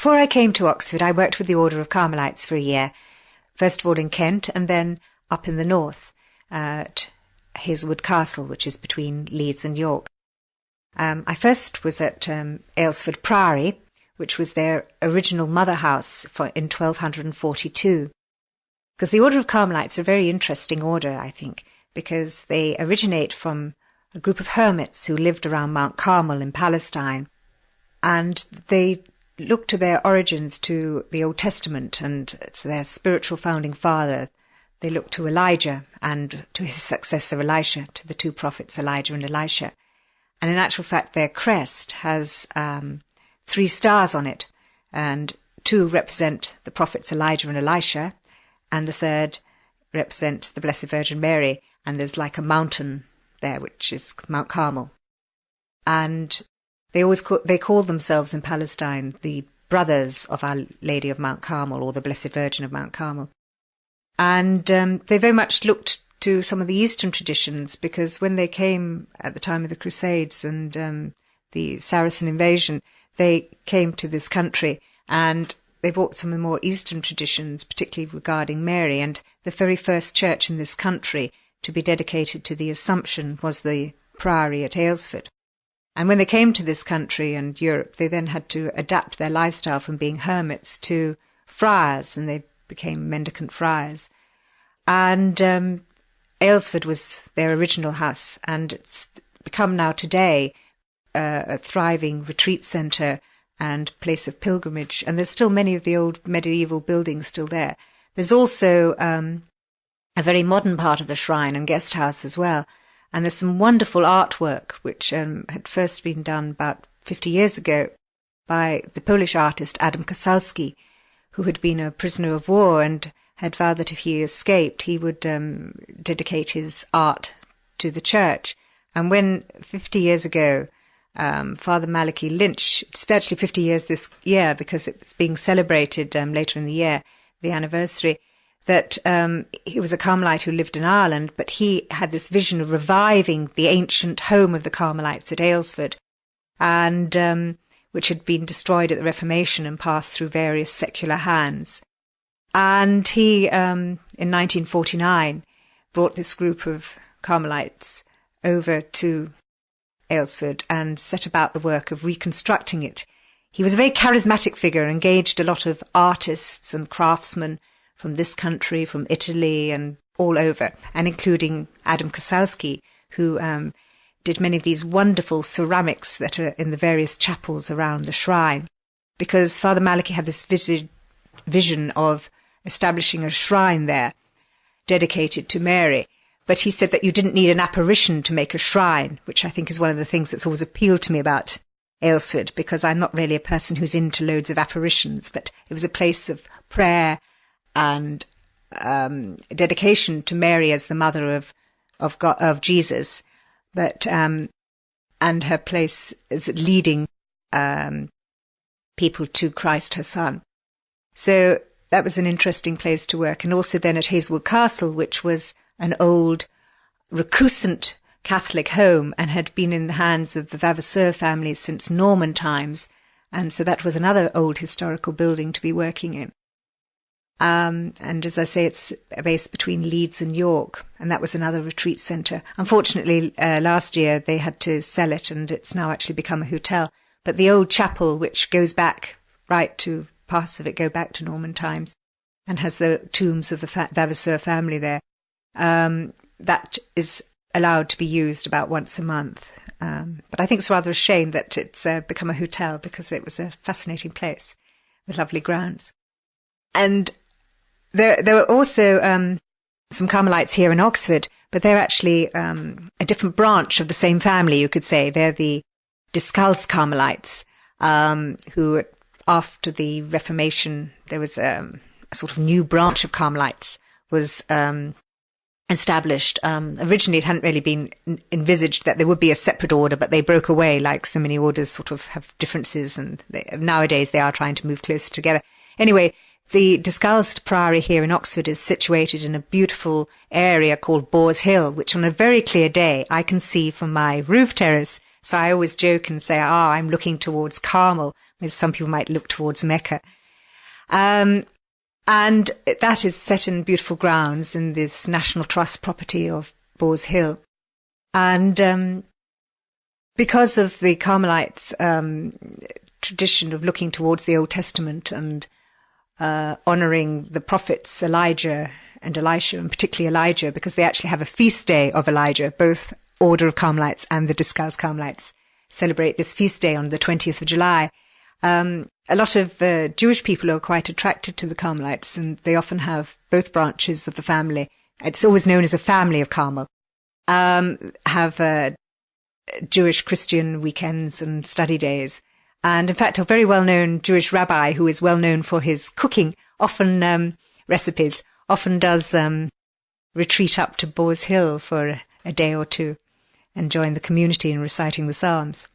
before I came to Oxford, I worked with the Order of Carmelites for a year, first of all in Kent and then up in the north at Hazelwood Castle, which is between Leeds and York. I first was at Aylesford Priory, which was their original mother house in 1242. Because the Order of Carmelites are a very interesting order, I think, because they originate from a group of hermits who lived around Mount Carmel in Palestine, and they look to their origins to the Old Testament and to their spiritual founding father. They look to Elijah and to his successor Elisha, to the two prophets Elijah and Elisha. And in actual fact, their crest has 3 stars on it, and 2 represent the prophets Elijah and Elisha, and the 3rd represents the Blessed Virgin Mary, and there's like a mountain there, which is Mount Carmel. And they call themselves in Palestine the brothers of Our Lady of Mount Carmel, or the Blessed Virgin of Mount Carmel. And they very much looked to some of the Eastern traditions, because when they came at the time of the Crusades and the Saracen invasion, they came to this country and they brought some of the more Eastern traditions, particularly regarding Mary. And the very first church in this country to be dedicated to the Assumption was the Priory at Aylesford. And when they came to this country and Europe, they then had to adapt their lifestyle from being hermits to friars, and they became mendicant friars. And Aylesford was their original house, and it's become now today a thriving retreat centre and place of pilgrimage. And there's still many of the old medieval buildings still there. There's also a very modern part of the shrine and guest house as well. And there's some wonderful artwork, which had first been done about 50 years ago by the Polish artist Adam Kosowski, who had been a prisoner of war and had vowed that if he escaped, he would dedicate his art to the church. And when 50 years ago, Father Malachi Lynch, it's actually 50 years this year because it's being celebrated later in the year, the anniversary, that he was a Carmelite who lived in Ireland, but he had this vision of reviving the ancient home of the Carmelites at Aylesford, and which had been destroyed at the Reformation and passed through various secular hands. And he, in 1949, brought this group of Carmelites over to Aylesford and set about the work of reconstructing it. He was a very charismatic figure, engaged a lot of artists and craftsmen from this country, from Italy and all over, and including Adam Kosowski, who did many of these wonderful ceramics that are in the various chapels around the shrine, because Father Malachi had this vision of establishing a shrine there dedicated to Mary. But he said that you didn't need an apparition to make a shrine, which I think is one of the things that's always appealed to me about Aylesford, because I'm not really a person who's into loads of apparitions, but it was a place of prayer and dedication to Mary as the mother of God, of Jesus, but and her place is leading people to Christ, her Son. So that was an interesting place to work. And also then at Hazelwood Castle, which was an old recusant Catholic home and had been in the hands of the Vavasseur family since Norman times, and so that was another old historical building to be working in. And as I say, it's based between Leeds and York, and that was another retreat centre. Unfortunately, last year they had to sell it, and it's now actually become a hotel. But the old chapel, which goes back parts of it go back to Norman times, and has the tombs of the Vavasseur family there, that is allowed to be used about once a month. But I think it's rather a shame that it's become a hotel, because it was a fascinating place with lovely grounds. And there were also some Carmelites here in Oxford, but they're actually a different branch of the same family, you could say. They're the Discalced Carmelites, who after the Reformation, there was a sort of new branch of Carmelites was established. Originally, it hadn't really been envisaged that there would be a separate order, but they broke away, like so many orders sort of have differences, and nowadays they are trying to move closer together. Anyway, the Discalced Priory here in Oxford is situated in a beautiful area called Boar's Hill, which on a very clear day I can see from my roof terrace. So I always joke and say, I'm looking towards Carmel, as some people might look towards Mecca. And that is set in beautiful grounds in this National Trust property of Boars Hill. And because of the Carmelites' tradition of looking towards the Old Testament and honouring the prophets Elijah and Elisha, and particularly Elijah, because they actually have a feast day of Elijah. Both Order of Carmelites and the Discalced Carmelites celebrate this feast day on the 20th of July. A lot of Jewish people are quite attracted to the Carmelites, and they often have both branches of the family. It's always known as a family of Carmel. Have Jewish Christian weekends and study days. And in fact, a very well-known Jewish rabbi who is well known for his cooking, often recipes, often does retreat up to Boars Hill for a day or two and join the community in reciting the Psalms.